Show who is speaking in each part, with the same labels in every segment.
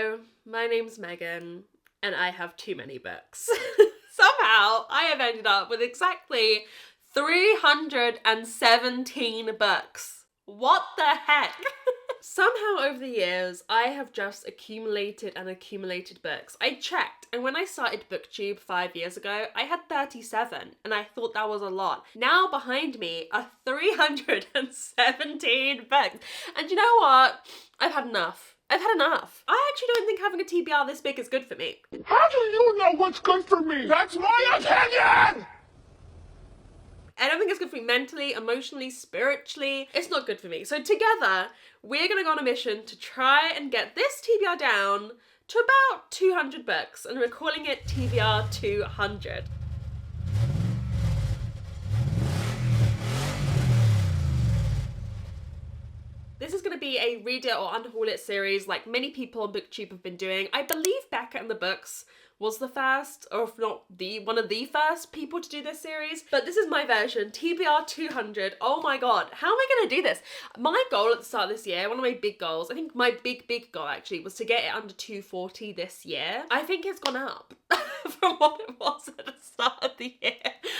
Speaker 1: Hello, my name's Megan, and I have too many books. Somehow, I have ended up with exactly 317 books. What the heck? Somehow over the years, I have just accumulated and accumulated books. I checked, and when I started BookTube 5 years ago, I had 37, and I thought that was a lot. Now behind me are 317 books. And you know what? I've had enough. I've had enough. I actually don't think having a TBR this big is good for me.
Speaker 2: How do you know what's good for me? That's my opinion!
Speaker 1: I don't think it's good for me mentally, emotionally, spiritually. It's not good for me. So together, we're gonna go on a mission to try and get this TBR down to about 200 books, and we're calling it TBR 200. This is going to be a read it or unhaul it series like many people on BookTube have been doing. I believe Becca and the Books was the first, or if not one of the first people to do this series. But this is my version, TBR 200. Oh my god, how am I going to do this? My goal at the start of this year, one of my big goals, I think my big goal actually, was to get it under 240 this year. I think it's gone up from what it was at the start of the year.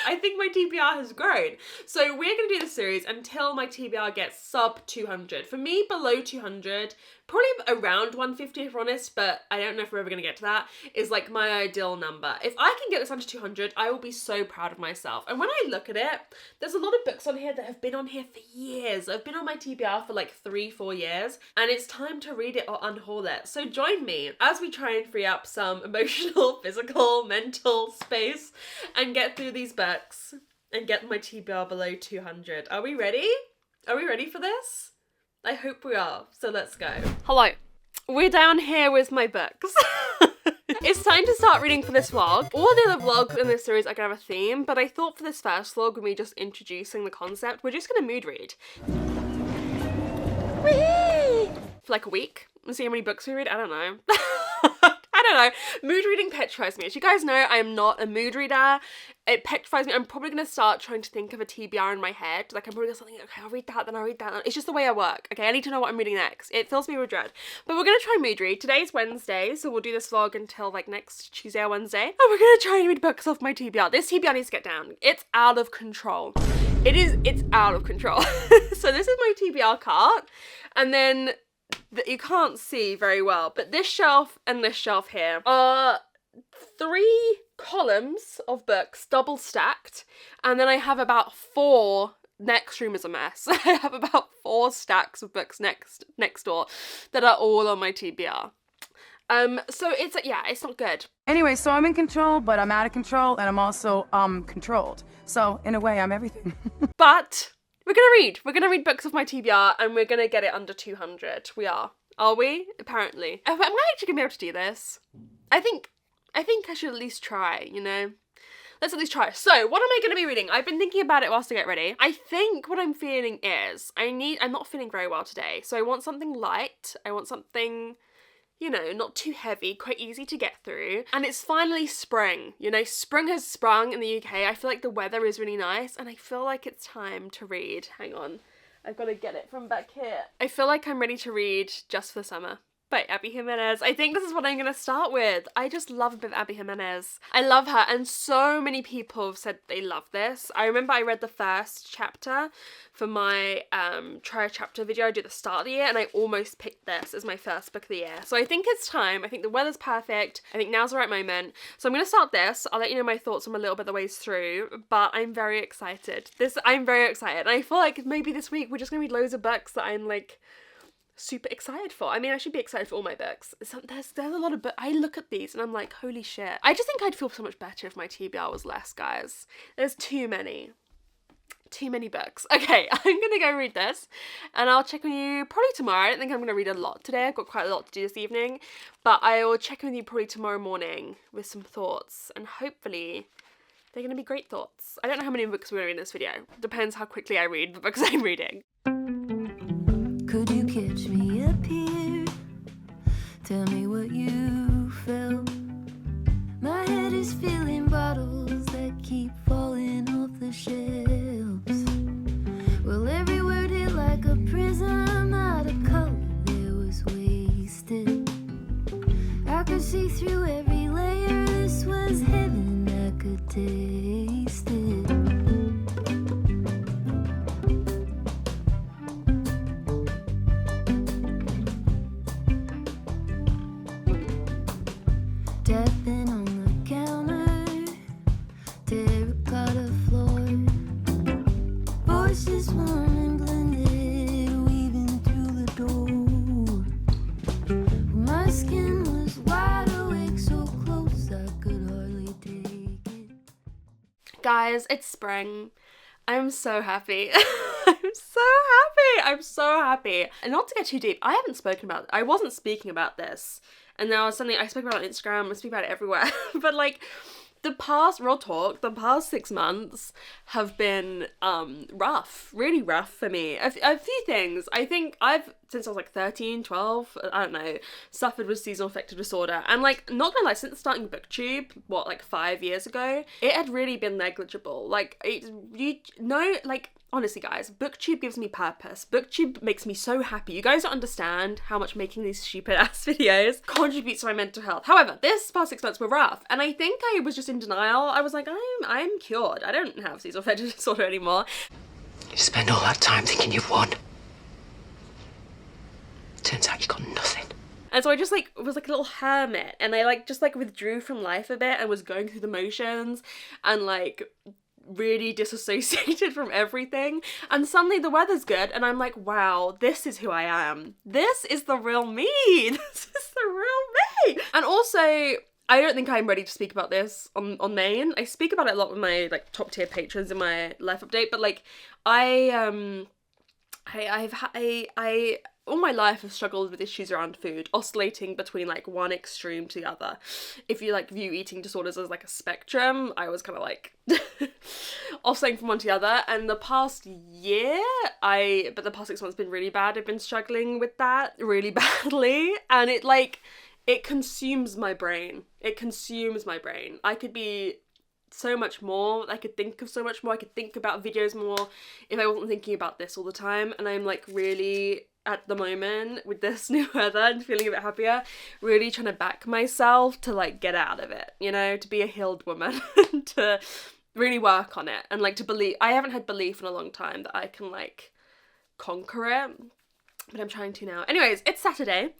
Speaker 1: I think my TBR has grown. So we're going to do this series until my TBR gets sub 200. For me, below 200, probably around 150 if we're honest, but I don't know if we're ever going to get to that, is like my ideal number. If I can get this under 200, I will be so proud of myself. And when I look at it, there's a lot of books on here that have been on here for years. I've been on my TBR for like 3-4 years, and it's time to read it or unhaul it. So join me as we try and free up some emotional, physical, mental space and get through these books and get my TBR below 200. Are we ready? Are we ready for this? I hope we are, so let's go. Hello, we're down here with my books. It's time to start reading for this vlog. All the other vlogs in this series are gonna have a theme, but I thought for this first vlog, when we're just introducing the concept, we're just gonna mood read. Whee! For like a week, and see how many books we read, I don't know. I don't know. Mood reading petrifies me. As you guys know, I am not a mood reader. It petrifies me. I'm probably going to start trying to think of a TBR in my head. Like, I'm probably going to think, okay, I'll read that, then I'll read that. It's just the way I work, okay? I need to know what I'm reading next. It fills me with dread. But we're going to try mood read. Today's Wednesday, so we'll do this vlog until, like, next Tuesday or Wednesday. And we're going to try and read books off my TBR. This TBR needs to get down. It's out of control. It's out of control. So this is my TBR cart. And then that you can't see very well, but this shelf and this shelf here are 3 columns of books double stacked, and then I have about 4, next room is a mess. I have about 4 stacks of books next door that are all on my TBR. So it's, yeah, it's not good.
Speaker 3: Anyway, so I'm in control, but I'm out of control, and I'm also controlled. So in a way, I'm everything.
Speaker 1: But we're gonna read books off my TBR, and we're gonna get it under 200. We are we? Apparently. Am I actually gonna be able to do this? I think I should at least try, you know? Let's at least try. So, what am I gonna be reading? I've been thinking about it whilst I get ready. I think what I'm feeling is, I'm not feeling very well today, so I want something light. I want something, you know, not too heavy, quite easy to get through. And it's finally spring, you know, spring has sprung in the UK. I feel like the weather is really nice, and I feel like it's time to read. Hang on, I've got to get it from back here. I feel like I'm ready to read Just for Summer by Abby Jimenez. I think this is what I'm going to start with. I just love a bit of Abby Jimenez. I love her, and so many people have said they love this. I remember I read the first chapter for my try a chapter video I did at the start of the year, and I almost picked this as my first book of the year. So I think it's time. I think the weather's perfect. I think now's the right moment. So I'm going to start this. I'll let you know my thoughts on a little bit of the ways through, but I'm very excited. I'm very excited. And I feel like maybe this week we're just going to read loads of books that I'm like super excited for. I mean, I should be excited for all my books. There's a lot of books. I look at these and I'm like, holy shit. I just think I'd feel so much better if my TBR was less, guys. There's too many books. Okay, I'm gonna go read this, and I'll check on you probably tomorrow. I don't think I'm gonna read a lot today. I've got quite a lot to do this evening, but I will check in with you probably tomorrow morning with some thoughts, and hopefully they're gonna be great thoughts. I don't know how many books we're gonna read in this video. Depends how quickly I read the books I'm reading.
Speaker 4: Could you catch me up here? Tell me what you felt. My head is filling bottles that keep falling off the shelves. Well, every word hit like a prism out of color. There was wasted. I could see through every layer. This was heaven, I could taste it. Tapping on the counter, terracotta floor. Voices warm and blended, weaving through the door. My skin was wide awake, so close I could hardly take it.
Speaker 1: Guys, it's spring. I'm so happy. I'm so happy. I'm so happy. And not to get too deep, I wasn't speaking about this. And now suddenly I speak about it on Instagram, I speak about it everywhere. But like, the past 6 months have been rough, really rough for me. A few things. I think since I was like 13, 12, I don't know, suffered with seasonal affective disorder. And like, not gonna lie, since starting BookTube, like 5 years ago, it had really been negligible. Like, honestly guys, BookTube gives me purpose. BookTube makes me so happy. You guys don't understand how much making these stupid ass videos contributes to my mental health. However, this past 6 months were rough, and I think I was just in denial. I was like, I'm cured. I don't have seasonal affective disorder anymore.
Speaker 5: You spend all that time thinking you've won. Turns out you got nothing.
Speaker 1: And so I just like was like a little hermit, and I like just like withdrew from life a bit and was going through the motions and like really disassociated from everything. And suddenly the weather's good and I'm like, wow, this is who I am. This is the real me. This is the real me. And also, I don't think I'm ready to speak about this on main. I speak about it a lot with my like top tier patrons in my life update, but like I all my life have struggled with issues around food, oscillating between like one extreme to the other. If you like view eating disorders as like a spectrum, I was kind of like oscillating from one to the other. And the past year, but the past 6 months have been really bad. I've been struggling with that really badly, and it consumes my brain. It consumes my brain. I could be so much more. I could think of so much more. I could think about videos more if I wasn't thinking about this all the time. And I'm like really, at the moment, with this new weather and feeling a bit happier, really trying to back myself to like get out of it, you know, to be a healed woman and to really work on it and like to believe. I haven't had belief in a long time that I can like conquer it, but I'm trying to now. Anyways, it's Saturday,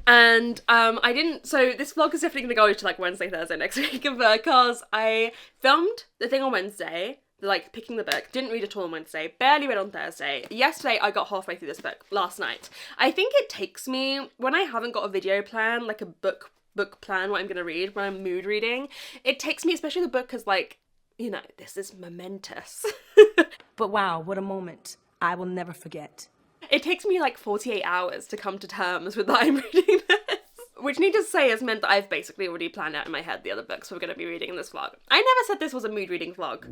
Speaker 1: and so this vlog is definitely gonna go to like Wednesday, Thursday next week, because I filmed the thing on Wednesday, like picking the book, didn't read at all on Wednesday, barely read on Thursday. Yesterday I got halfway through this book, last night. I think it takes me, when I haven't got a video plan, like a book plan, what I'm gonna read, when I'm mood reading, it takes me, especially the book is like, you know, this is momentous.
Speaker 6: But wow, what a moment. I will never forget.
Speaker 1: It takes me like 48 hours to come to terms with that I'm reading this. Which, need to say, has meant that I've basically already planned out in my head the other books we're going to be reading in this vlog. I never said this was a mood reading vlog.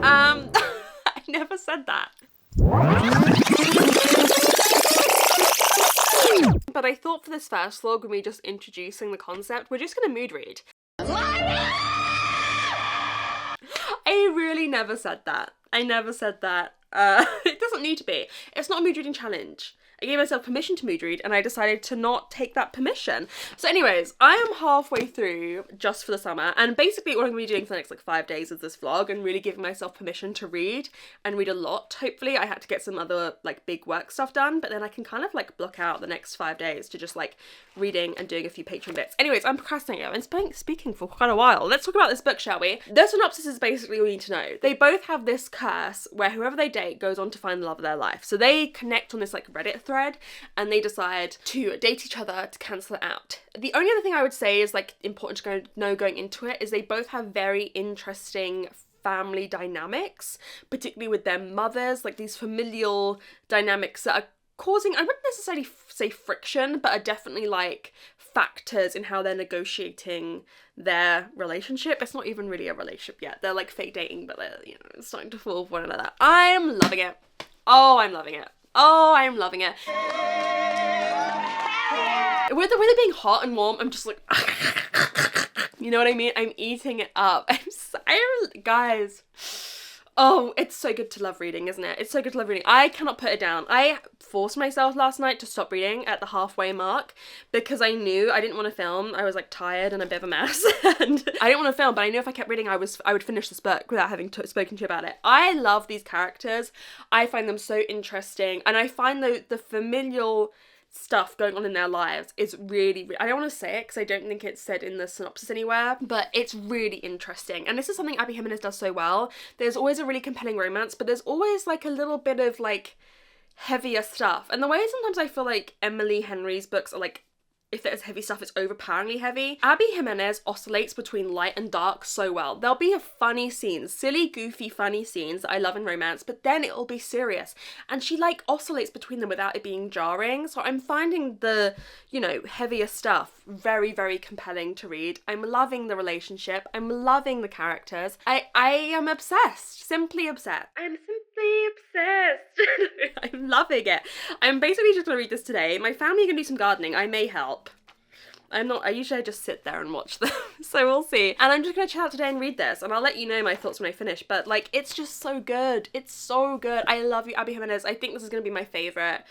Speaker 1: I never said that. But I thought for this first vlog, when we're just introducing the concept, we're just going to mood read. I really never said that. I never said that. It doesn't need to be. It's not a mood reading challenge. I gave myself permission to mood read and I decided to not take that permission. So anyways, I am halfway through Just for the Summer, and basically what I'm going to be doing for the next like 5 days of this vlog and really giving myself permission to read and read a lot. Hopefully I had to get some other like big work stuff done, but then I can kind of like block out the next 5 days to just like reading and doing a few Patreon bits. Anyways, I'm procrastinating. I've been speaking for quite a while. Let's talk about this book, shall we? The synopsis is basically all you need to know. They both have this curse where whoever they date goes on to find the love of their life. So they connect on this like Reddit thread and they decide to date each other to cancel it out. The only other thing I would say is like important to know going into it is they both have very interesting family dynamics, particularly with their mothers, like these familial dynamics that are causing, I wouldn't necessarily say friction, but are definitely like factors in how they're negotiating their relationship. It's not even really a relationship yet. They're like fake dating, but they're, you know, starting to fall for one another. I'm loving it. Oh, I'm loving it. Oh, I'm loving it. With the way they're being hot and warm, I'm just like, you know what I mean? I'm eating it up. Guys, Oh, it's so good to love reading, isn't it? It's so good to love reading. I cannot put it down. I forced myself last night to stop reading at the halfway mark because I knew I didn't want to film. I was like tired and a bit of a mess and I didn't want to film, but I knew if I kept reading I would finish this book without having spoken to you about it. I love these characters. I find them so interesting, and I find the familial stuff going on in their lives is really, I don't want to say it because I don't think it's said in the synopsis anywhere, but it's really interesting. And this is something Abby Jimenez does so well. There's always a really compelling romance, but there's always like a little bit of like heavier stuff. And the way sometimes I feel like Emily Henry's books are like, if there's heavy stuff, it's overpoweringly heavy. Abby Jimenez oscillates between light and dark so well. There'll be funny scenes, silly, goofy, funny scenes that I love in romance, but then it'll be serious. And she like oscillates between them without it being jarring. So I'm finding the, you know, heavier stuff very, very compelling to read. I'm loving the relationship. I'm loving the characters. I am obsessed. Simply obsessed. I'm simply obsessed. I'm loving it. I'm basically just gonna read this today. My family are gonna do some gardening. I may help. I usually just sit there and watch them, so we'll see. And I'm just gonna chill out today and read this, and I'll let you know my thoughts when I finish, but like, it's just so good. It's so good. I love you, Abby Jimenez. I think this is gonna be my favourite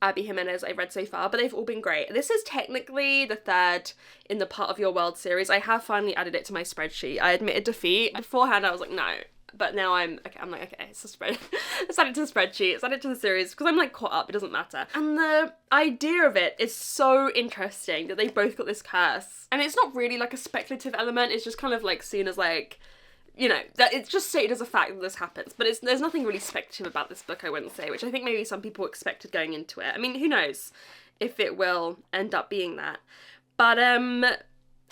Speaker 1: Abby Jimenez I've read so far, but they've all been great. This is technically the third in the Part of Your World series. I have finally added it to my spreadsheet. I admitted defeat. Beforehand, I was like, no. But now I'm like, okay, it's a spread. Let's add it to the spreadsheet, let's add it to the series, because I'm like caught up, it doesn't matter. And the idea of it is so interesting that they both got this curse. And it's not really like a speculative element, it's just kind of like seen as like, you know, that it's just stated as a fact that this happens. But there's nothing really speculative about this book, I wouldn't say, which I think maybe some people expected going into it. I mean, who knows if it will end up being that. But I'm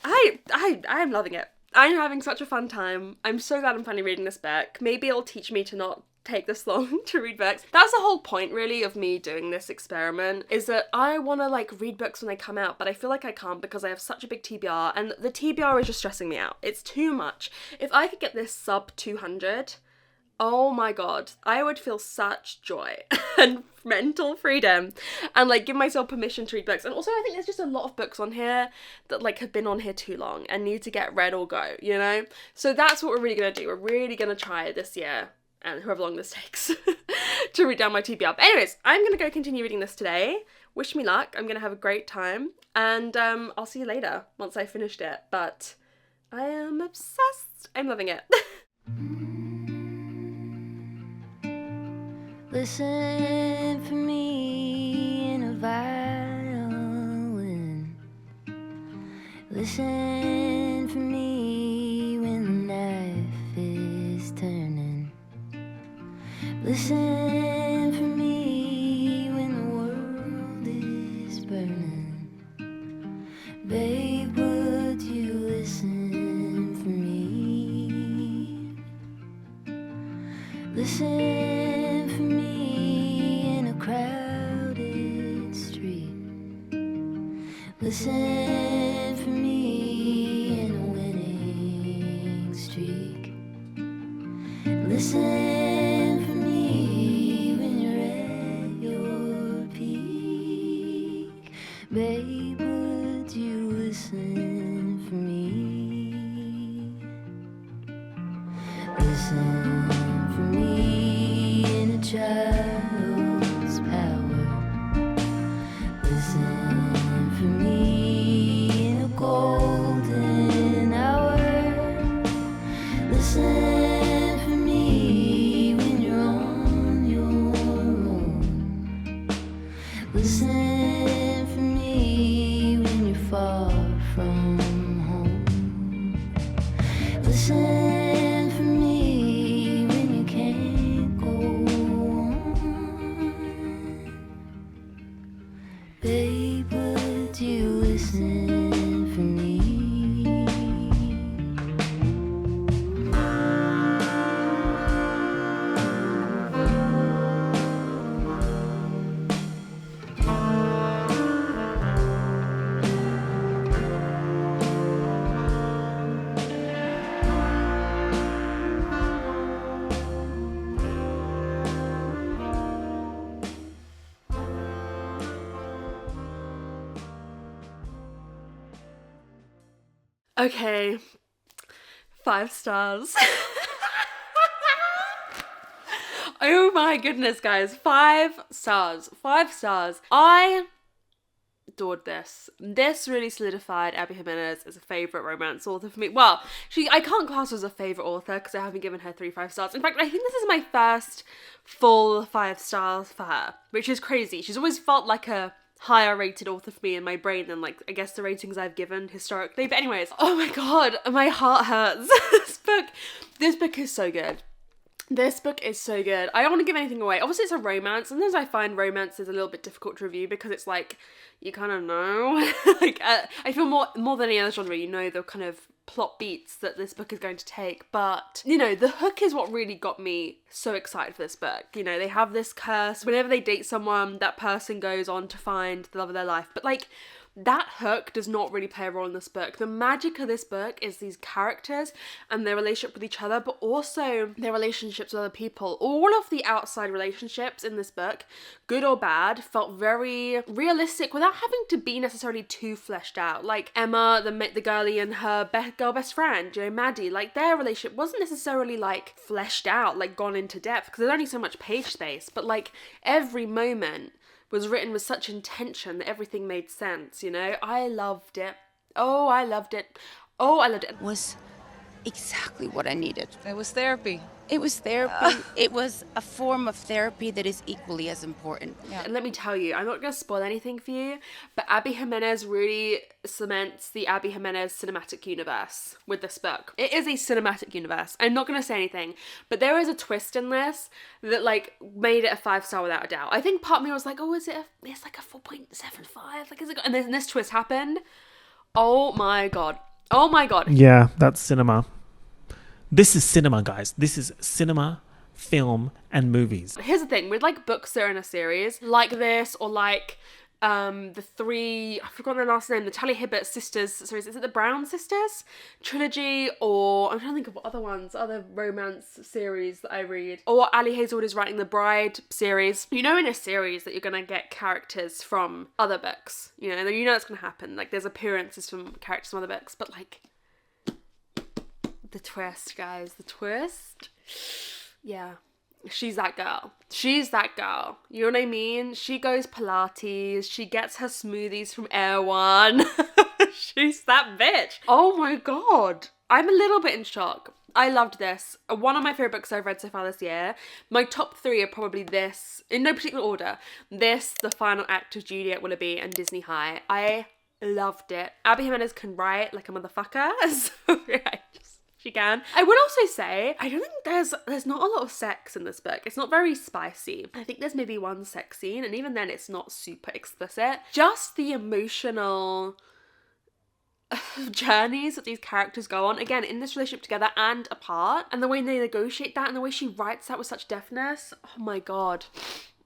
Speaker 1: loving it. I'm having such a fun time. I'm so glad I'm finally reading this book. Maybe it'll teach me to not take this long to read books. That's the whole point really of me doing this experiment, is that I want to like read books when they come out, but I feel like I can't because I have such a big TBR, and the TBR is just stressing me out. It's too much. If I could get this sub 200, oh my god, I would feel such joy and mental freedom and like give myself permission to read books. And also I think there's just a lot of books on here that like have been on here too long and need to get read or go, you know? So that's what we're really gonna do. We're really gonna try this year, and however long this takes, to read down my TBR. But anyways, I'm gonna go continue reading this today. Wish me luck. I'm gonna have a great time, and I'll see you later once I finished it. But I am obsessed. I'm loving it.
Speaker 4: Listen for me in a violin. Listen for me when the knife is turning. Listen for me when the world is burning. Babe, would you listen for me? Listen for me in a crowded street. Listen for me in a winning streak. Listen for me when you're at your peak. Babe, would you listen for me? Listen for me in a child's power. Listen for me in a golden hour. Listen for me when you're on your own. Listen for me when you're far from home. Listen for me when you can't go on. Babe, would you listen for me?
Speaker 1: Okay, 5 stars. Oh my goodness, guys. 5 stars. 5 stars. I adored this. This really solidified Abby Jimenez as a favourite romance author for me. Well, I can't class her as a favourite author because I haven't given her 3 5-stars. In fact, I think this is my first full 5 stars for her, which is crazy. She's always felt like a higher rated author for me in my brain than, like, I guess the ratings I've given historically. But anyways, oh my god, my heart hurts. This book is so good. This book is so good. I don't want to give anything away. Obviously, it's a romance. Sometimes I find romance is a little bit difficult to review because it's like, you kind of know. Like, I feel more than any other genre, you know the kind of plot beats that this book is going to take. But, you know, the hook is what really got me so excited for this book. You know, they have this curse. Whenever they date someone, that person goes on to find the love of their life. But, like, that hook does not really play a role in this book. The magic of this book is these characters and their relationship with each other, but also their relationships with other people. All of the outside relationships in this book, good or bad, felt very realistic without having to be necessarily too fleshed out. Like Emma, the girlie, and her girl best friend, you know, Maddie, like their relationship wasn't necessarily like fleshed out, like gone into depth, because there's only so much page space, but like every moment was written with such intention that everything made sense, you know? I loved it. Oh, I loved it. Oh, I loved it.
Speaker 7: Was exactly what I needed.
Speaker 8: It was therapy.
Speaker 7: It was therapy. It was a form of therapy that is equally as important.
Speaker 1: Yeah. And let me tell you, I'm not going to spoil anything for you, but Abby Jimenez really cements the Abby Jimenez cinematic universe with this book. It is a cinematic universe. I'm not going to say anything, but there is a twist in this that like made it a 5-star without a doubt. I think part of me was like, oh, it's like a 4.75? Like, is it? And then this twist happened. Oh my god. Oh my god.
Speaker 9: Yeah, that's cinema. This is cinema, guys. This is cinema, film, and movies.
Speaker 1: Here's the thing, with like books that are in a series, like this, or like the 3, I've forgotten their last name, the Tally Hibbert sisters, sorry, is it the Brown sisters trilogy, or I'm trying to think of what other romance series that I read, or Ali Hazelwood is writing the Bride series. You know in a series that you're going to get characters from other books, you know, and you know it's going to happen, like there's appearances from characters from other books, but like, the twist, guys, the twist. Yeah. She's that girl. She's that girl. You know what I mean? She goes Pilates. She gets her smoothies from ep1. She's that bitch. Oh my god. I'm a little bit in shock. I loved this. One of my favourite books I've read so far this year. My top 3 are probably this, in no particular order. This, The Final Act of Juliet Willoughby, and Disney High. I loved it. Abby Jimenez can write like a motherfucker. So yeah, she can. I would also say, I don't think there's not a lot of sex in this book. It's not very spicy. I think there's maybe one sex scene, and even then it's not super explicit. Just the emotional journeys that these characters go on, again, in this relationship together and apart, and the way they negotiate that, and the way she writes that with such deftness. Oh my god.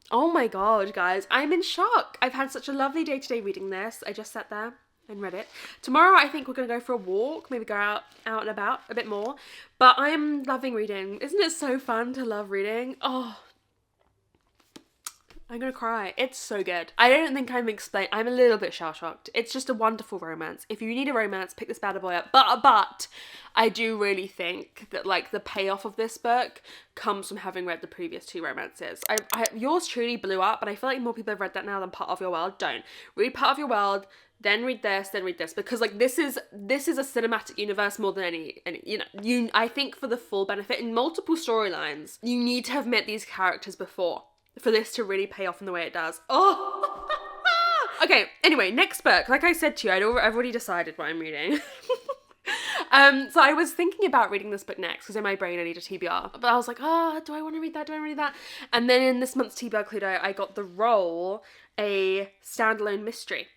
Speaker 1: Oh my god, guys. I'm in shock. I've had such a lovely day today reading this. I just sat there and read it. Tomorrow I think we're gonna go for a walk, maybe go out and about a bit more, but I'm loving reading. Isn't it so fun to love reading? Oh, I'm gonna cry. It's so good. I don't think I'm a little bit shell-shocked. It's just a wonderful romance. If you need a romance, pick this bad boy up. But I do really think that like the payoff of this book comes from having read the previous 2 romances. Yours truly blew up, but I feel like more people have read that now than Part of Your World. Don't. Read Part of Your World, then read this, because like this is a cinematic universe more than any you know, I think for the full benefit in multiple storylines, you need to have met these characters before for this to really pay off in the way it does. Oh. Okay, anyway, next book. Like I said to you, I've already decided what I'm reading. So I was thinking about reading this book next because in my brain I need a TBR, but I was like, do I want to read that? And then in this month's TBR Cluedo, I got The Roll, a standalone mystery.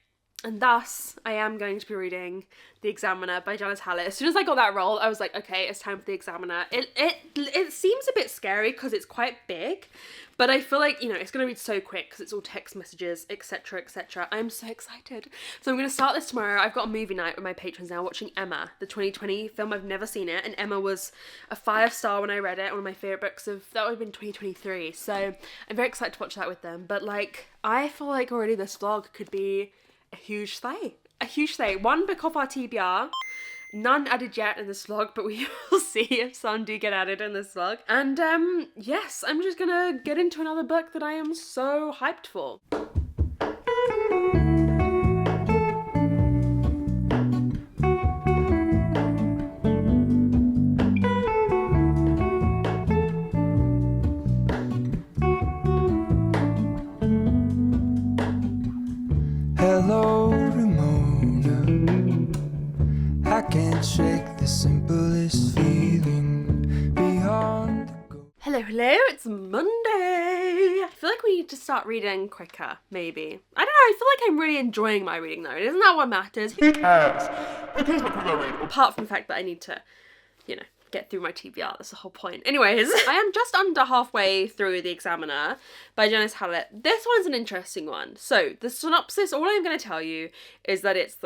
Speaker 1: And thus, I am going to be reading The Examiner by Janice Hallett. As soon as I got that role, I was like, okay, it's time for The Examiner. It seems a bit scary because it's quite big, but I feel like, you know, it's going to read so quick because it's all text messages, etc, etc. I'm so excited. So I'm going to start this tomorrow. I've got a movie night with my patrons now watching Emma, the 2020 film. I've never seen it, and Emma was a 5-star when I read it. One of my favourite books that would have been 2023. So I'm very excited to watch that with them. But like, I feel like already this vlog could be a huge slay. One book off our TBR, None added yet in this vlog, but we will see if some do get added in this vlog. And yes, I'm just gonna get into another book that I am so hyped for.
Speaker 8: Hello, Ramona. I can't shake the simplest feeling beyond the
Speaker 1: Hello, it's Monday. I feel like we need to start reading quicker, maybe. I don't know, I feel like I'm really enjoying my reading though. Isn't that what matters?
Speaker 2: Who cares? Who cares what people read?
Speaker 1: Apart from the fact that I need to, you know, get through my TBR, that's the whole point. Anyways, I am just under halfway through The Examiner by Janice Hallett. This one's an interesting one. So the synopsis, all I'm going to tell you is that it's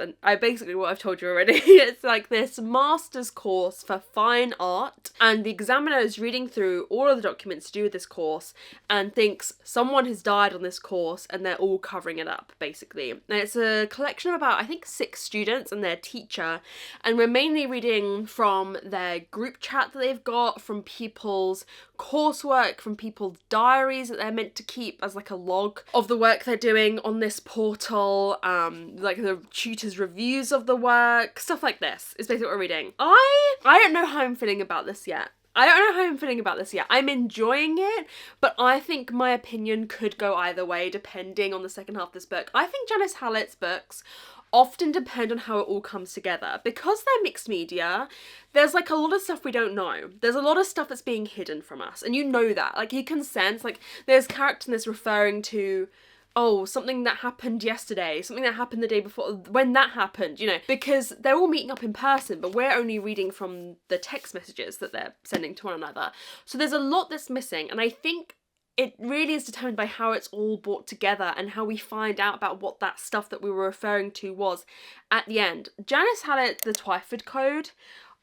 Speaker 1: basically what I've told you already. It's like this master's course for fine art, and the examiner is reading through all of the documents to do with this course and thinks someone has died on this course and they're all covering it up, basically. And it's a collection of about, I think, 6 students and their teacher, and we're mainly reading from their group chat that they've got, from people's coursework, from people's diaries that they're meant to keep as like a log of the work they're doing on this portal, like the tutor's reviews of the work, stuff like this is basically what we're reading. I don't know how I'm feeling about this yet. I'm enjoying it, but I think my opinion could go either way depending on the second half of this book. I think Janice Hallett's books often depend on how it all comes together. Because they're mixed media, there's like a lot of stuff we don't know. There's a lot of stuff that's being hidden from us, and you know that. Like, you can sense, like, there's characters in this referring to, oh, something that happened yesterday, something that happened the day before, when that happened, you know, because they're all meeting up in person, but we're only reading from the text messages that they're sending to one another. So there's a lot that's missing, and I think it really is determined by how it's all brought together and how we find out about what that stuff that we were referring to was at the end. Janice Hallett, The Twyford Code,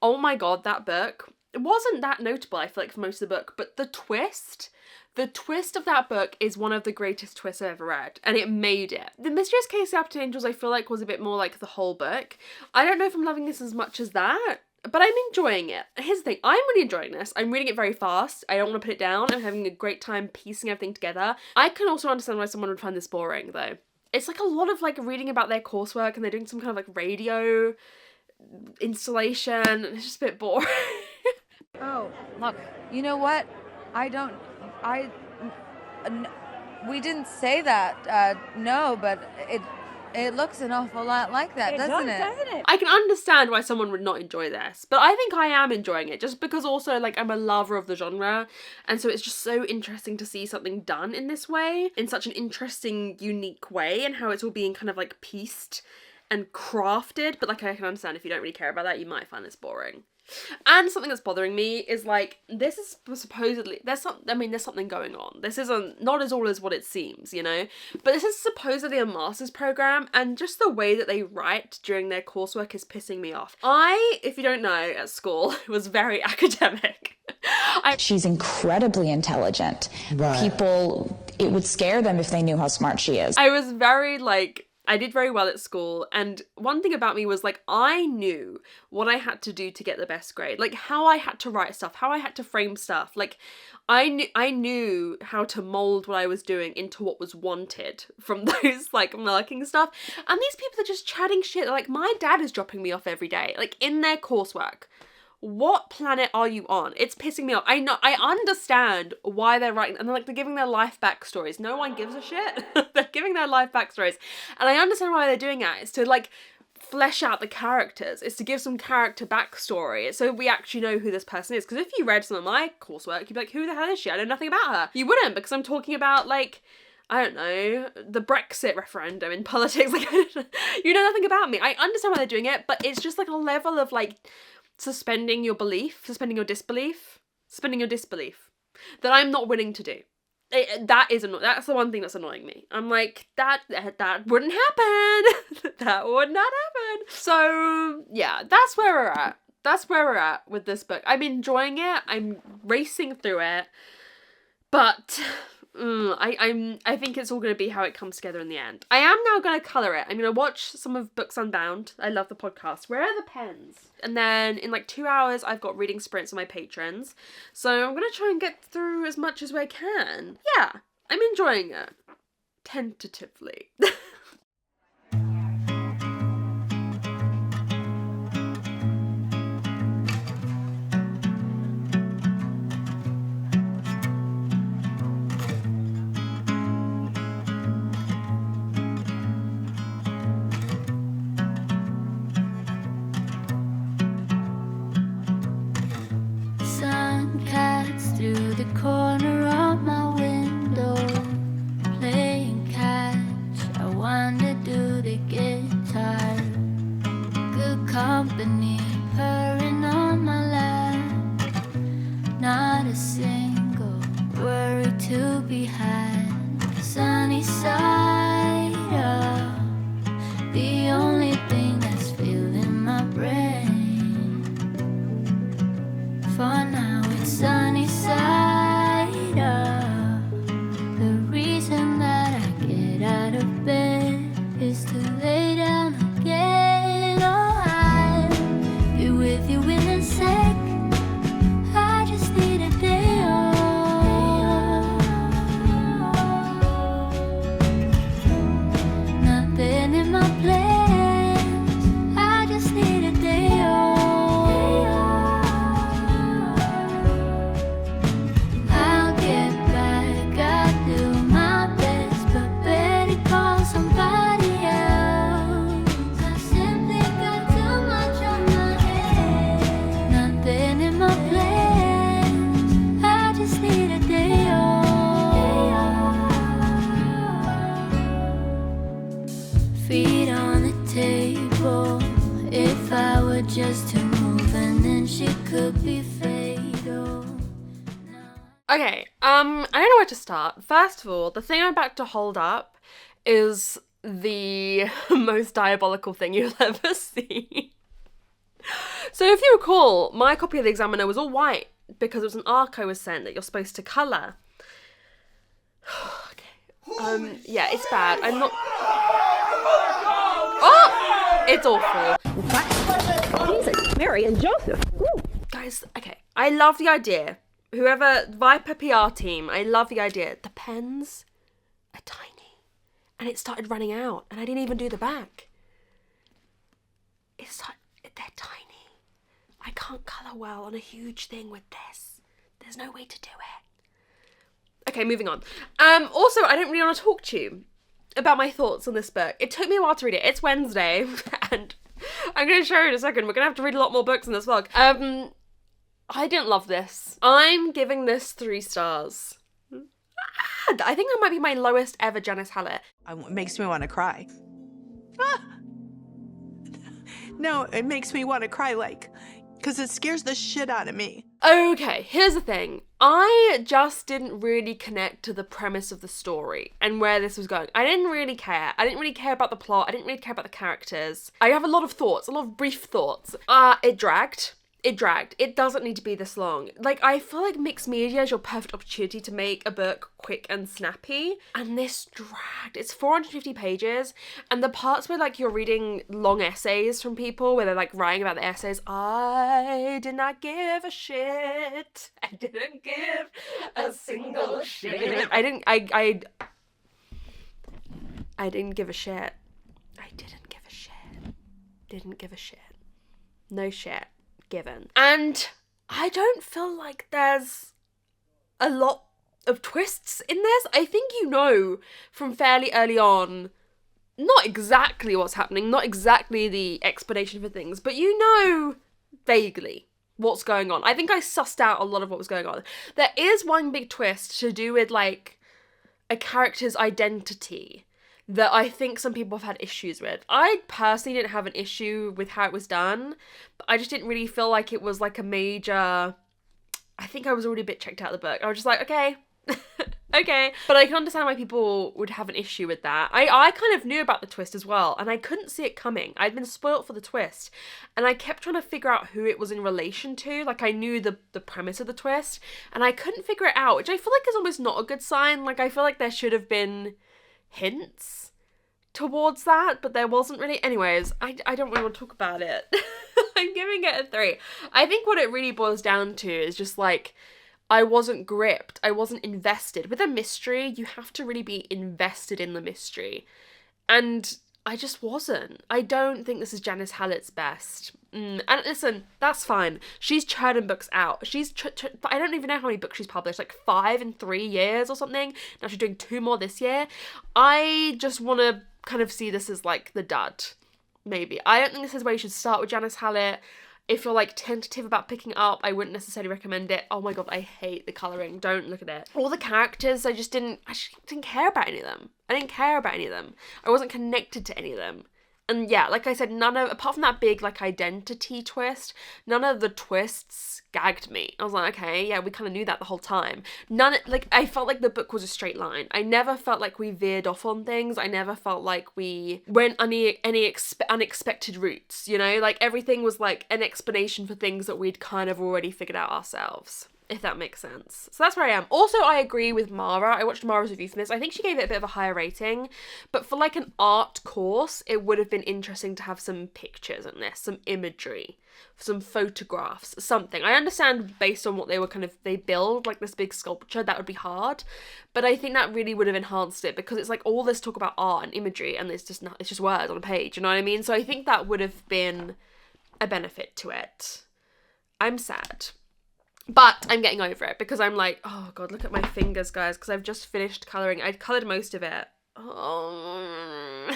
Speaker 1: oh my god, that book, it wasn't that notable, I feel like, for most of the book, but the twist of that book is one of the greatest twists I've ever read, and it made it. The Mysterious Case of Apted Angels, I feel like, was a bit more like the whole book. I don't know if I'm loving this as much as that, but I'm enjoying it. Here's the thing, I'm really enjoying this. I'm reading it very fast. I don't want to put it down. I'm having a great time piecing everything together. I can also understand why someone would find this boring, though. It's like a lot of like reading about their coursework, and they're doing some kind of like radio installation, and it's just a bit boring.
Speaker 10: Oh, look, you know what? We didn't say that, no, but it looks an awful lot like that, doesn't it?
Speaker 1: I can understand why someone would not enjoy this, but I think I am enjoying it, just because also, like, I'm a lover of the genre, and so it's just so interesting to see something done in this way, in such an interesting, unique way, and how it's all being kind of, like, pieced and crafted, but, like, I can understand if you don't really care about that, you might find this boring. And something that's bothering me is, like, this is supposedly, there's something going on. This isn't, not as all as what it seems, you know? But this is supposedly a master's program, and just the way that they write during their coursework is pissing me off. If you don't know, at school, was very academic.
Speaker 11: She's incredibly intelligent. Right. People, it would scare them if they knew how smart she is.
Speaker 1: I was very, like, I did very well at school, and one thing about me was, like, I knew what I had to do to get the best grade, like how I had to write stuff, how I had to frame stuff, like I knew how to mold what I was doing into what was wanted from those, like, marking stuff. And these people are just chatting shit, like, my dad is dropping me off every day, like, in their coursework. What planet are you on? It's pissing me off. I understand why they're writing, and they're giving their life backstories. No one gives a shit. They're giving their life backstories. And I understand why they're doing that. It's to, like, flesh out the characters. It's to give some character backstory, so we actually know who this person is. Because if you read some of my coursework, you'd be like, who the hell is she? I know nothing about her. You wouldn't, because I'm talking about, like, I don't know, the Brexit referendum in politics. Like, you know nothing about me. I understand why they're doing it, but it's just, like, a level of, like, suspending your disbelief that I'm not willing to do. That's the one thing that's annoying me. I'm like, that wouldn't happen. That would not happen. So yeah, that's where we're at with this book. I'm enjoying it. I'm racing through it, but I think it's all going to be how it comes together in the end. I am now going to colour it. I'm going to watch some of Books Unbound. I love the podcast. Where are the pens? And then in like 2 hours, I've got reading sprints with my patrons. So I'm going to try and get through as much as I can. Yeah, I'm enjoying it. Tentatively.
Speaker 4: Sun cats through the corner of my window, playing catch. I wonder, do they get tired? Good company purring on my lap. Not a single worry to be had. Sunny side up, the only thing that's filling my brain. For now it's sunny side up. The reason that I get out of bed is to lay down again. Oh, I'll be with you in a sec. I just need a day off. Nothing in my plans. I just need a day off. I'll get back, I do my best, but better call somebody else. I simply got too much on my head. Nothing in my plans. I just need a day off. Feet on the table. If I were just to move, and then she could be fatal.
Speaker 1: Okay, I don't know where to start. First of all, the thing I'm about to hold up is the most diabolical thing you'll ever see. So if you recall, my copy of the Examiner was all white because it was an arc I was sent that you're supposed to colour. Okay. Yeah, it's bad. I'm not... Oh! It's awful.
Speaker 12: Jesus, Mary and Joseph. Woo.
Speaker 1: Guys, okay. I love the idea. Whoever, Viper PR team, I love the idea. The pens are tiny. And it started running out. And I didn't even do the back. They're tiny. I can't colour well on a huge thing with this. There's no way to do it. Okay, moving on. Also, I don't really want to talk to you about my thoughts on this book. It took me a while to read it. It's Wednesday, and I'm going to show you in a second. We're going to have to read a lot more books in this vlog. I didn't love this. I'm giving this 3 stars. I think that might be my lowest ever Janice Hallett.
Speaker 13: It makes me want to cry. No, it makes me want to cry, like, because it scares the shit out of me.
Speaker 1: Okay, here's the thing. I just didn't really connect to the premise of the story and where this was going. I didn't really care. I didn't really care about the plot. I didn't really care about the characters. I have a lot of thoughts, a lot of brief thoughts. It dragged. It doesn't need to be this long. Like, I feel like mixed media is your perfect opportunity to make a book quick and snappy. And this dragged. It's 450 pages. And the parts where, like, you're reading long essays from people where they're, like, writing about the essays, I did not give a shit. I didn't give a single shit. I didn't give a shit. I didn't give a shit. Didn't give a shit. No shit given. And I don't feel like there's a lot of twists in this. I think you know from fairly early on, not exactly what's happening, not exactly the explanation for things, but you know vaguely what's going on. I think I sussed out a lot of what was going on. There is one big twist to do with, like, a character's identity that I think some people have had issues with. I personally didn't have an issue with how it was done, but I just didn't really feel like it was like a major... I think I was already a bit checked out of the book. I was just like, okay, Okay, but I can understand why people would have an issue with that. I kind of knew about the twist as well, and I couldn't see it coming. I'd been spoilt for the twist, and I kept trying to figure out who it was in relation to. Like, I knew the premise of the twist, and I couldn't figure it out, which I feel like is almost not a good sign. Like, I feel like there should have been hints towards that, but there wasn't really. Anyways, I don't really want to talk about it. I'm giving it a 3. I think what it really boils down to is just, like, I wasn't gripped. I wasn't invested. With a mystery, you have to really be invested in the mystery. And I just wasn't. I don't think this is Janice Hallett's best. And listen, that's fine. She's churning books out. I don't even know how many books she's published, like 5 in 3 years or something. Now she's doing 2 more this year. I just want to kind of see this as like the dud, maybe. I don't think this is where you should start with Janice Hallett. If you're like tentative about picking it up, I wouldn't necessarily recommend it. Oh my god, I hate the colouring. Don't look at it. All the characters, I just didn't care about any of them. I didn't care about any of them. I wasn't connected to any of them. And yeah, like I said, apart from that big like identity twist, none of the twists gagged me. I was like, okay, yeah, we kind of knew that the whole time. I felt like the book was a straight line. I never felt like we veered off on things. I never felt like we went any unexpected routes, you know? Like, everything was like an explanation for things that we'd kind of already figured out ourselves, if that makes sense. So that's where I am. Also, I agree with Mara. I watched Mara's review for this. I think she gave it a bit of a higher rating, but for like an art course, it would have been interesting to have some pictures in this, some imagery, some photographs, something. I understand based on what they build like this big sculpture, that would be hard, but I think that really would have enhanced it, because it's like all this talk about art and imagery, and it's just words on a page, you know what I mean? So I think that would have been a benefit to it. I'm sad. But I'm getting over it, because I'm like, oh god, look at my fingers, guys, because I've just finished colouring. I'd coloured most of it. Oh,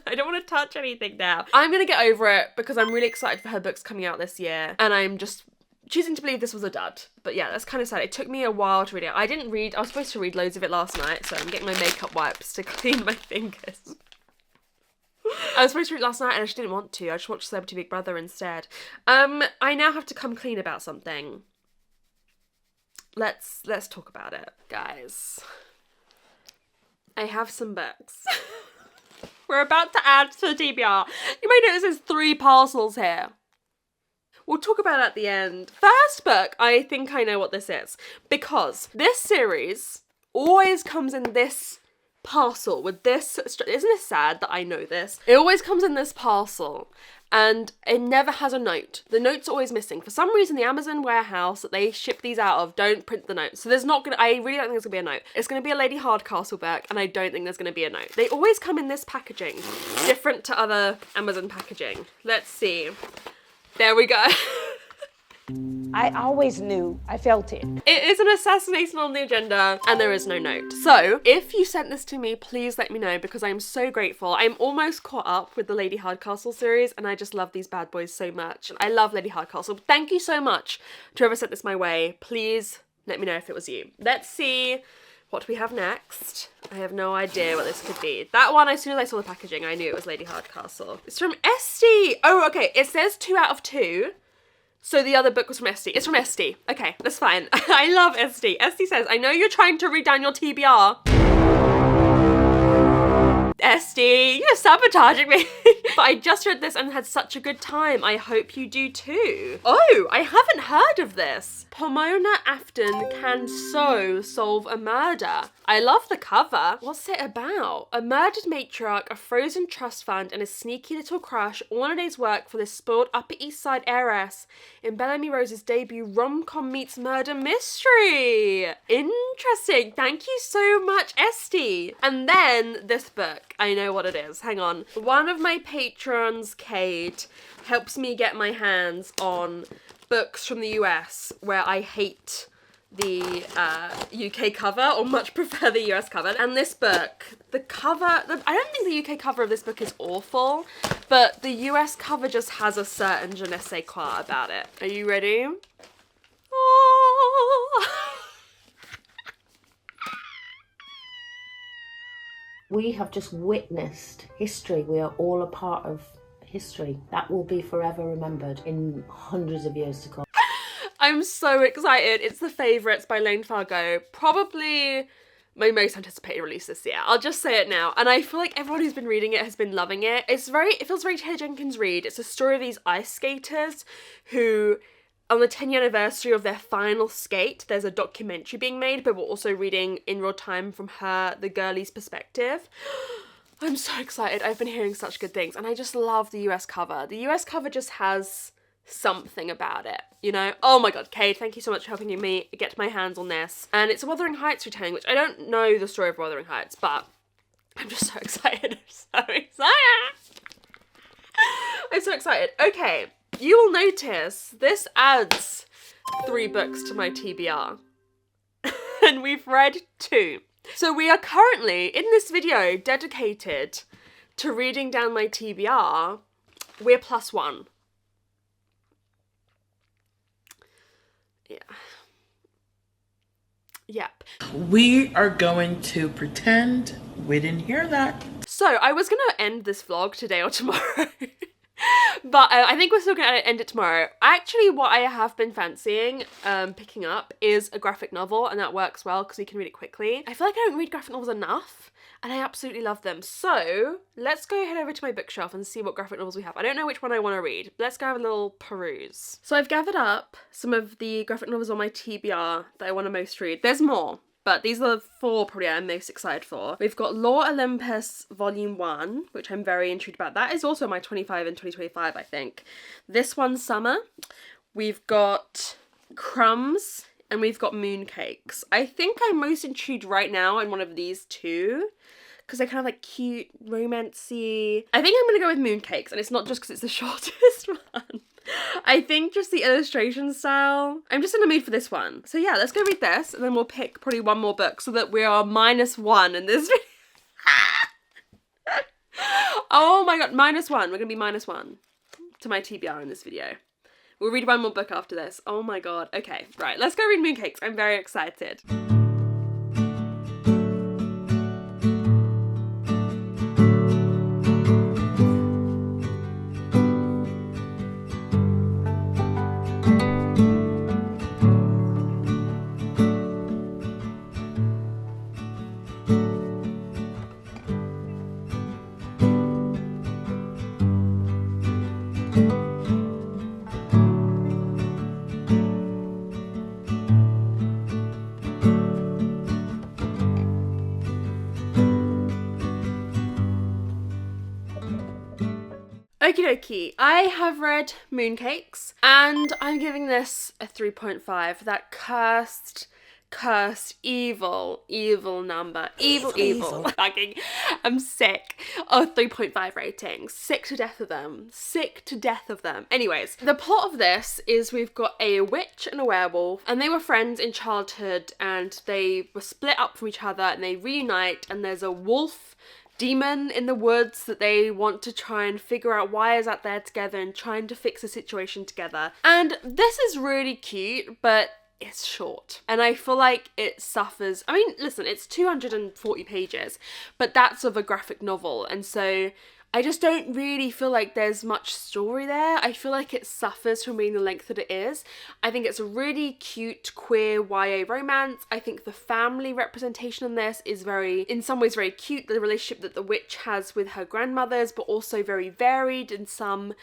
Speaker 1: I don't want to touch anything now. I'm going to get over it, because I'm really excited for her books coming out this year, and I'm just choosing to believe this was a dud. But yeah, that's kind of sad. It took me a while to read it. I was supposed to read loads of it last night, so I'm getting my makeup wipes to clean my fingers. I was supposed to read it last night, and I just didn't want to. I just watched Celebrity Big Brother instead. I now have to come clean about something. Let's talk about it, guys. I have some books. We're about to add to the TBR. You may notice there's 3 parcels here. We'll talk about it at the end. First book, I think I know what this is, because this series always comes in this parcel with this. Isn't it sad that I know this? It always comes in this parcel, and it never has a note. The note's always missing. For some reason, the Amazon warehouse that they ship these out of don't print the notes. So I really don't think there's gonna be a note. It's gonna be a Lady Hardcastle book, and I don't think there's gonna be a note. They always come in this packaging, different to other Amazon packaging. Let's see. There we go.
Speaker 12: I always knew. I felt it.
Speaker 1: It is an assassination on the agenda, and there is no note. So, if you sent this to me, please let me know, because I'm so grateful. I'm almost caught up with the Lady Hardcastle series, and I just love these bad boys so much. I love Lady Hardcastle. Thank you so much to whoever sent this my way. Please let me know if it was you. Let's see what we have next. I have no idea what this could be. That one, as soon as I saw the packaging, I knew it was Lady Hardcastle. It's from Esty. Oh, okay. It says 2 out of 2. So the other book was from Esty. It's from Esty. Okay, that's fine. I love Esty. Esty says, I know you're trying to read down your TBR. Esty, you're sabotaging me. But I just read this and had such a good time. I hope you do too. Oh, I haven't heard of this. Pomona Afton can so solve a murder. I love the cover. What's it about? A murdered matriarch, a frozen trust fund, and a sneaky little crush all in a day's work for this spoiled Upper East Side heiress in Bellamy Rose's debut rom-com meets murder mystery. Interesting. Thank you so much, Esty. And then this book. I know what it is. Hang on. One of my patrons, Kate, helps me get my hands on books from the US where I hate the UK cover, or much prefer the US cover. And this book, the cover, I don't think the UK cover of this book is awful, but the US cover just has a certain je ne sais quoi about it. Are you ready? Oh.
Speaker 14: We have just witnessed history. We are all a part of history. That will be forever remembered in hundreds of years to come.
Speaker 1: I'm so excited. It's The Favourites by Lane Fargo. Probably my most anticipated release this year. I'll just say it now. And I feel like everyone who's been reading it has been loving it. It feels very Taylor Jenkins Reid. It's a story of these ice skaters who, on the 10-year anniversary of their final skate, there's a documentary being made, but we're also reading in real time from the girlie's perspective. I'm so excited. I've been hearing such good things, and I just love the US cover. The US cover just has something about it, you know? Oh my god, Cade, thank you so much for helping me get my hands on this. And it's a Wuthering Heights retelling, which I don't know the story of Wuthering Heights, but I'm just so excited. I'm so excited. I'm so excited. Okay, you will notice this adds 3 books to my TBR. And we've read 2. So we are currently, in this video, dedicated to reading down my TBR. We're +1. Yeah. Yep.
Speaker 15: We are going to pretend we didn't hear that.
Speaker 1: So I was going to end this vlog today or tomorrow. But I think we're still going to end it tomorrow. Actually, what I have been fancying picking up is a graphic novel, and that works well because we can read it quickly. I feel like I don't read graphic novels enough, and I absolutely love them. So let's go head over to my bookshelf and see what graphic novels we have. I don't know which one I want to read. Let's go have a little peruse. So I've gathered up some of the graphic novels on my TBR that I want to most read. There's more, but these are the 4 probably I'm most excited for. We've got Lore Olympus Volume 1, which I'm very intrigued about. That is also my 25 and 2025, I think. This one's Summer. We've got Crumbs, and we've got Mooncakes. I think I'm most intrigued right now in one of these 2, because they're kind of like cute, romancy. I think I'm going to go with Mooncakes, and it's not just because it's the shortest one. I think just the illustration style. I'm just in the mood for this one. So yeah, let's go read this, and then we'll pick probably one more book so that we are -1 in this video. Oh my god, -1. We're gonna be -1 to my TBR in this video. We'll read one more book after this. Oh my god. Okay, right, let's go read Mooncakes. I'm very excited. Okie dokie, I have read Mooncakes, and I'm giving this a 3.5. That cursed, evil number. Evil. Fucking, I'm sick of 3.5 ratings. Sick to death of them. Anyways, the plot of this is we've got a witch and a werewolf, and they were friends in childhood, and they were split up from each other, and they reunite, and there's a wolf demon in the woods that they want to try and figure out why is that there together and trying to fix the situation together. And this is really cute, but it's short, and I feel like it suffers. I mean, listen, it's 240 pages, but that's of a graphic novel, and so I just don't really feel like there's much story there. I feel like it suffers from being the length that it is. I think it's a really cute queer YA romance. I think the family representation in this is in some ways very cute. The relationship that the witch has with her grandmothers, but also very varied, and some,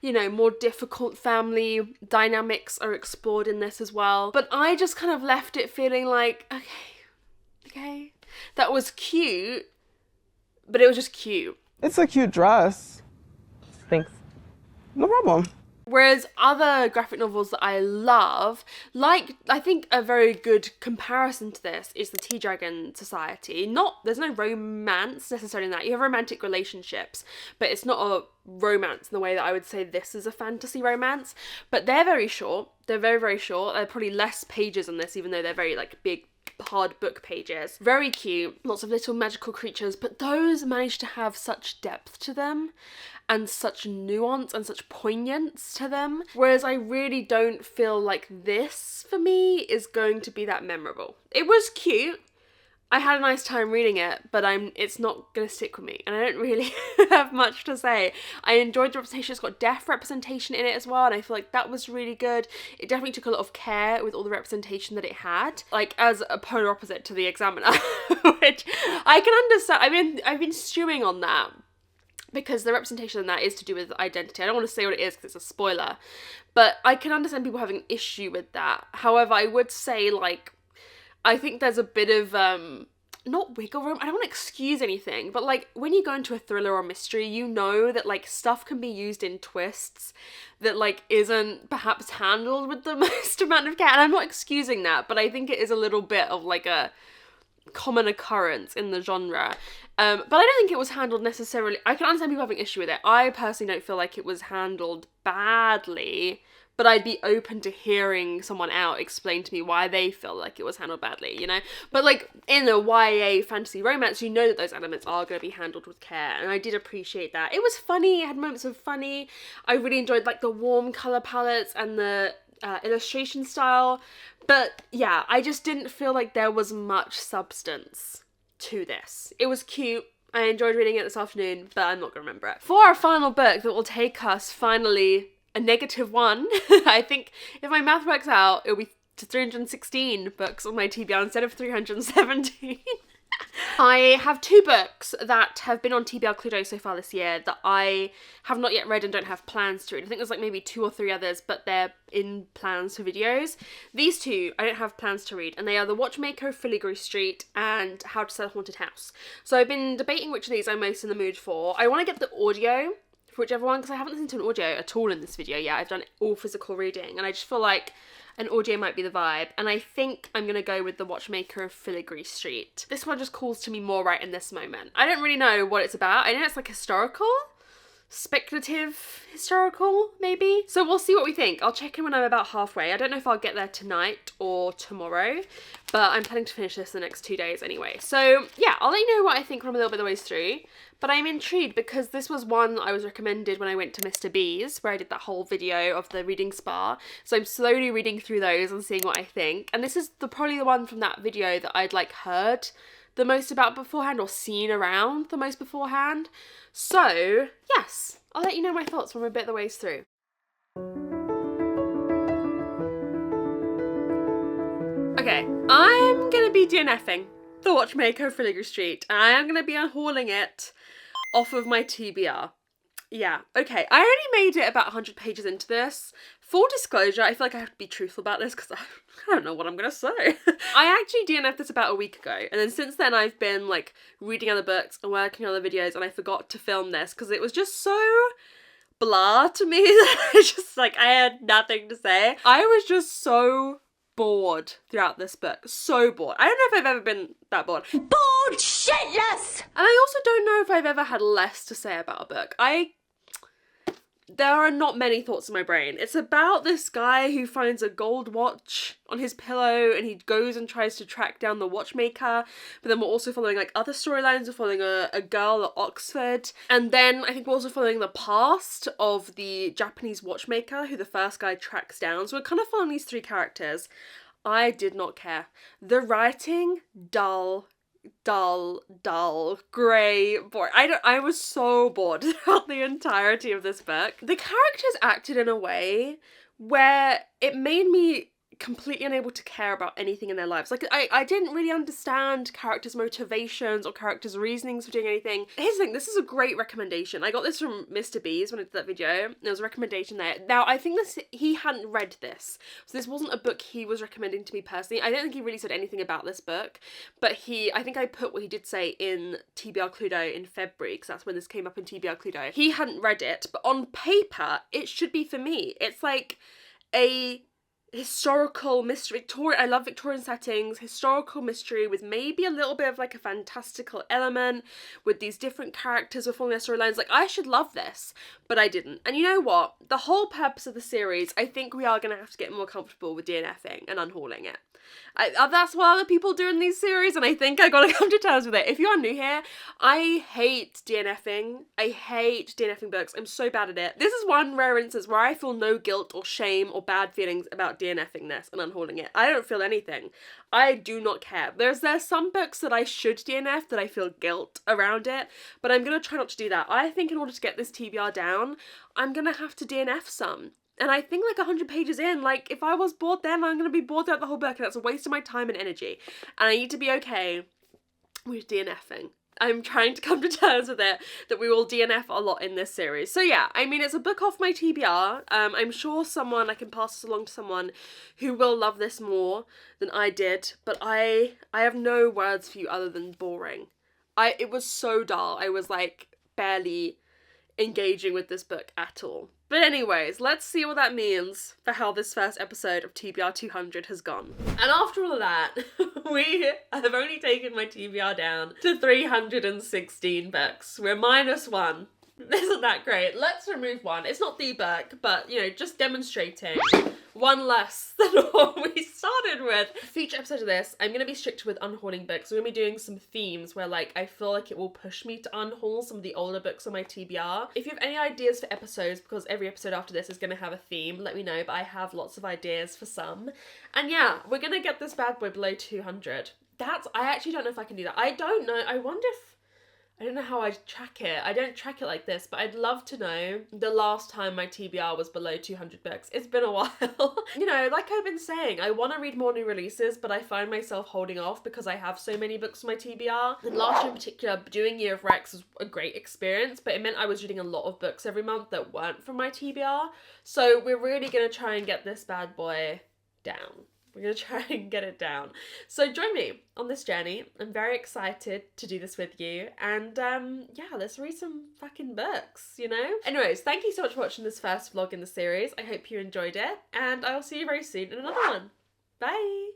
Speaker 1: you know, more difficult family dynamics are explored in this as well. But I just kind of left it feeling like, okay, that was cute, but it was just cute.
Speaker 16: It's a cute dress. Thanks. No problem.
Speaker 1: Whereas other graphic novels that I love, like, I think a very good comparison to this is the Tea Dragon Society. There's no romance necessarily in that. You have romantic relationships, but it's not a romance in the way that I would say this is a fantasy romance. But they're very short. They're very, very short. There are probably less pages on this, even though they're very, like, big, hard book pages. Very cute, lots of little magical creatures, but those manage to have such depth to them and such nuance and such poignance to them, whereas I really don't feel like this for me is going to be that memorable. It was cute, I had a nice time reading it, but it's not gonna stick with me, and I don't really have much to say. I enjoyed the representation. It's got deaf representation in it as well, and I feel like that was really good. It definitely took a lot of care with all the representation that it had, like as a polar opposite to The Examiner, which I can understand. I've been stewing on that, because the representation in that is to do with identity. I don't want to say what it is because it's a spoiler, but I can understand people having an issue with that. However, I would say, like, I think there's a bit of, not wiggle room, I don't want to excuse anything, but like when you go into a thriller or mystery, you know that like stuff can be used in twists that like isn't perhaps handled with the most amount of care. And I'm not excusing that, but I think it is a little bit of like a common occurrence in the genre. But I don't think it was handled necessarily. I can understand people having issue with it. I personally don't feel like it was handled badly, but I'd be open to hearing someone out explain to me why they feel like it was handled badly, you know? But like in a YA fantasy romance, you know that those elements are going to be handled with care, and I did appreciate that. It was funny, it had moments of funny. I really enjoyed like the warm colour palettes and the illustration style, but yeah, I just didn't feel like there was much substance to this. It was cute. I enjoyed reading it this afternoon, but I'm not going to remember it. For our final book that will take us finally a -1, I think if my math works out, it'll be to 316 books on my TBR instead of 317. I have 2 books that have been on TBR Cluedo so far this year that I have not yet read and don't have plans to read. I think there's like maybe 2 or 3 others, but they're in plans for videos. These 2 I don't have plans to read, and they are The Watchmaker of Filigree Street and How to Sell a Haunted House. So I've been debating which of these I'm most in the mood for. I want to get the audio for whichever one, because I haven't listened to an audio at all in this video yet. I've done all physical reading, and I just feel like an audio might be the vibe, and I think I'm gonna go with The Watchmaker of Filigree Street. This one just calls to me more right in this moment. I don't really know what it's about. I know it's like historical, speculative historical, maybe. So we'll see what we think. I'll check in when I'm about halfway. I don't know if I'll get there tonight or tomorrow, but I'm planning to finish this the next 2 days anyway. So yeah, I'll let you know what I think when I'm a little bit of the ways through. But I'm intrigued because this was one I was recommended when I went to Mr. B's, where I did that whole video of the reading spa. So I'm slowly reading through those and seeing what I think. And this is probably the one from that video that I'd like heard the most about beforehand, or seen around the most beforehand. So yes, I'll let you know my thoughts when we're a bit of the ways through. Okay, I'm gonna be DNFing The Watchmaker of Filigree Street, and I am gonna be unhauling it off of my TBR. Yeah, okay, I only made it about 100 pages into this. Full disclosure, I feel like I have to be truthful about this because I don't know what I'm gonna say. I actually DNF'd this about a week ago, and then since then I've been like reading other books and working on other videos, and I forgot to film this because it was just so blah to me that I had nothing to say. I was just so bored throughout this book. So bored. I don't know if I've ever been that bored. Bored shitless! And I also don't know if I've ever had less to say about a book. There are not many thoughts in my brain. It's about this guy who finds a gold watch on his pillow, and he goes and tries to track down the watchmaker, but then we're also following like other storylines. We're following a girl at Oxford, and then I think we're also following the past of the Japanese watchmaker who the first guy tracks down. So we're kind of following these 3 characters. I did not care. The writing, dull, grey, boring. I was so bored throughout the entirety of this book. The characters acted in a way where it made me completely unable to care about anything in their lives. Like, I didn't really understand characters' motivations or characters' reasonings for doing anything. Here's the thing, this is a great recommendation. I got this from Mr. B's when I did that video. There was a recommendation there. Now, I think he hadn't read this, so this wasn't a book he was recommending to me personally. I don't think he really said anything about this book, but I think I put what he did say in TBR Cluedo in February, because that's when this came up in TBR Cluedo. He hadn't read it, but on paper, it should be for me. It's like a historical mystery. I love Victorian settings, historical mystery with maybe a little bit of like a fantastical element with these different characters with following their storylines. Like, I should love this, but I didn't. And you know what? The whole purpose of the series, I think we are going to have to get more comfortable with DNFing and unhauling it. That's what other people do in these series, and I think I gotta come to terms with it. If you are new here, I hate DNFing. I hate DNFing books. I'm so bad at it. This is one rare instance where I feel no guilt or shame or bad feelings about about DNFing this and unhauling it. I don't feel anything. I do not care. There's some books that I should DNF that I feel guilt around it, but I'm gonna try not to do that. I think in order to get this TBR down, I'm gonna have to DNF some. And I think like 100 pages in, like if I was bored then, I'm gonna be bored throughout the whole book, and that's a waste of my time and energy. And I need to be okay with DNFing. I'm trying to come to terms with it, that we will DNF a lot in this series. So yeah, I mean, it's a book off my TBR. I'm sure I can pass this along to someone who will love this more than I did, but I have no words for you other than boring. It was so dull. I was like barely engaging with this book at all. But anyways, let's see what that means for how this first episode of TBR 200 has gone. And after all of that, we have only taken my TBR down to 316 books. We're -1. Isn't that great? Let's remove one. It's not the book, but, you know, just demonstrating one less than what we started with. For each episode of this, I'm going to be strict with unhauling books. We're going to be doing some themes where, like, I feel like it will push me to unhaul some of the older books on my TBR. If you have any ideas for episodes, because every episode after this is going to have a theme, let me know, but I have lots of ideas for some. And yeah, we're going to get this bad boy below 200. I actually don't know if I can do that. I don't know. I don't know how I track it. I don't track it like this, but I'd love to know the last time my TBR was below 200 books. It's been a while. You know, like I've been saying, I want to read more new releases, but I find myself holding off because I have so many books on my TBR. And last year in particular, doing Year of Rex was a great experience, but it meant I was reading a lot of books every month that weren't from my TBR. So we're really going to try and get this bad boy down. We're going to try and get it down. So join me on this journey. I'm very excited to do this with you. And yeah, let's read some fucking books, you know? Anyways, thank you so much for watching this first vlog in the series. I hope you enjoyed it. And I will see you very soon in another one. Bye!